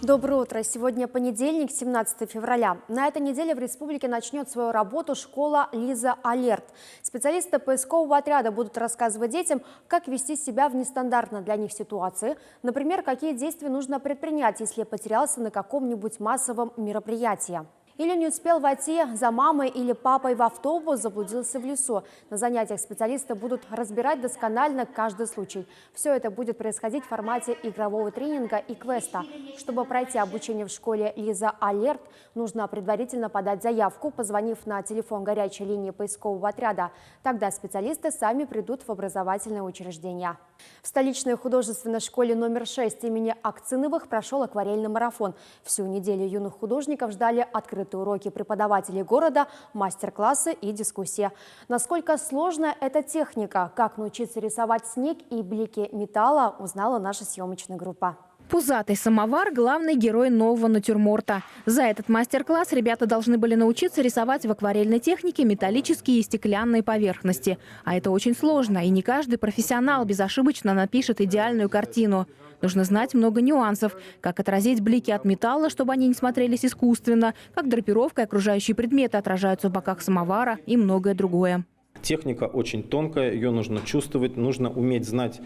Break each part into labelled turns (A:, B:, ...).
A: Доброе утро. Сегодня понедельник, 17 февраля. На этой неделе в республике начнет свою работу школа «Лиза Алерт». Специалисты поискового отряда будут рассказывать детям, как вести себя в нестандартной для них ситуации. Например, какие действия нужно предпринять, если потерялся на каком-нибудь массовом мероприятии. Или не успел войти за мамой или папой в автобус, заблудился в лесу. На занятиях специалисты будут разбирать досконально каждый случай. Все это будет происходить в формате игрового тренинга и квеста. Чтобы пройти обучение в школе «Лиза Алерт», нужно предварительно подать заявку, позвонив на телефон горячей линии поискового отряда. Тогда специалисты сами придут в образовательное учреждение. В столичной художественной школе номер 6 имени Акциновых прошел акварельный марафон. Всю неделю юных художников ждали открытые уроки преподавателей города, мастер-классы и дискуссии. Насколько сложна эта техника, как научиться рисовать снег и блики металла, узнала наша съемочная группа.
B: Пузатый самовар – главный герой нового натюрморта. За этот мастер-класс ребята должны были научиться рисовать в акварельной технике металлические и стеклянные поверхности. А это очень сложно, и не каждый профессионал безошибочно напишет идеальную картину. Нужно знать много нюансов. Как отразить блики от металла, чтобы они не смотрелись искусственно, как драпировка и окружающие предметы отражаются в боках самовара и многое другое.
C: Техника очень тонкая, ее нужно чувствовать, нужно уметь знать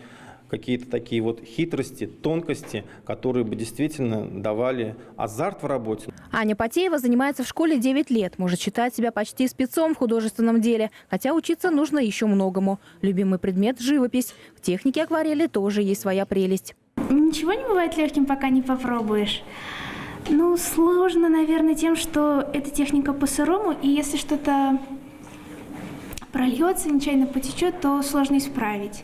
C: какие-то такие вот хитрости, тонкости, которые бы действительно давали азарт в работе.
B: Аня Потеева занимается в школе 9 лет. Может считать себя почти спецом в художественном деле. Хотя учиться нужно еще многому. Любимый предмет – живопись. В технике акварели тоже есть своя прелесть.
D: Ничего не бывает легким, пока не попробуешь. Ну, сложно, наверное, тем, что эта техника по-сырому, и если что-то прольется, нечаянно потечет, то сложно исправить.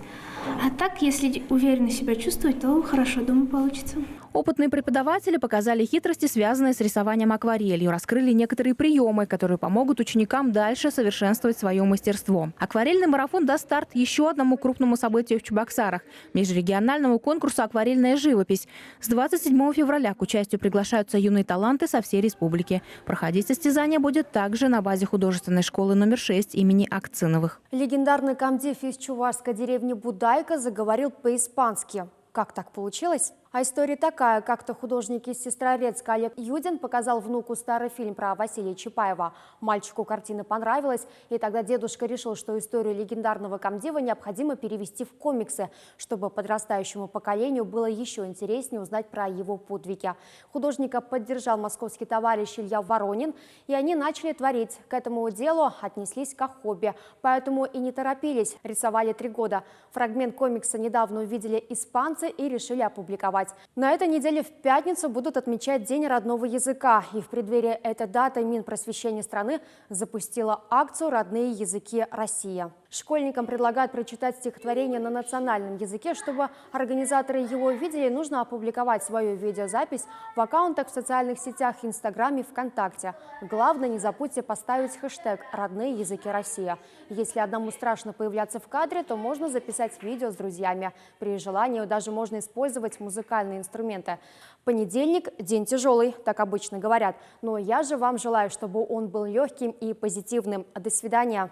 D: А так, если уверенно себя чувствовать, то хорошо, думаю, получится.
B: Опытные преподаватели показали хитрости, связанные с рисованием акварелью, раскрыли некоторые приемы, которые помогут ученикам дальше совершенствовать свое мастерство. Акварельный марафон даст старт еще одному крупному событию в Чебоксарах – межрегиональному конкурсу «Акварельная живопись». С 27 февраля к участию приглашаются юные таланты со всей республики. Проходить состязание будет также на базе художественной школы номер 6 имени Акциновых.
A: Легендарный комдив из чувашской деревни Будайка заговорил по-испански. Как так получилось? А история такая. Как-то художник из Сестрорецка Олег Юдин показал внуку старый фильм про Василия Чапаева. Мальчику картина понравилась, и тогда дедушка решил, что историю легендарного комдива необходимо перевести в комиксы, чтобы подрастающему поколению было еще интереснее узнать про его подвиги. Художника поддержал московский товарищ Илья Воронин, и они начали творить. К этому делу отнеслись как хобби, поэтому и не торопились. Рисовали 3 года. Фрагмент комикса недавно увидели испанцы и решили опубликовать. На этой неделе в пятницу будут отмечать День родного языка. И в преддверии этой даты Минпросвещения страны запустила акцию «Родные языки России». Школьникам предлагают прочитать стихотворение на национальном языке. Чтобы организаторы его увидели, нужно опубликовать свою видеозапись в аккаунтах в социальных сетях Инстаграме и ВКонтакте. Главное, не забудьте поставить хэштег «Родные языки России». Если одному страшно появляться в кадре, то можно записать видео с друзьями. При желании даже можно использовать музыкальные инструменты. Понедельник – день тяжелый, так обычно говорят. Но я же вам желаю, чтобы он был легким и позитивным. До свидания.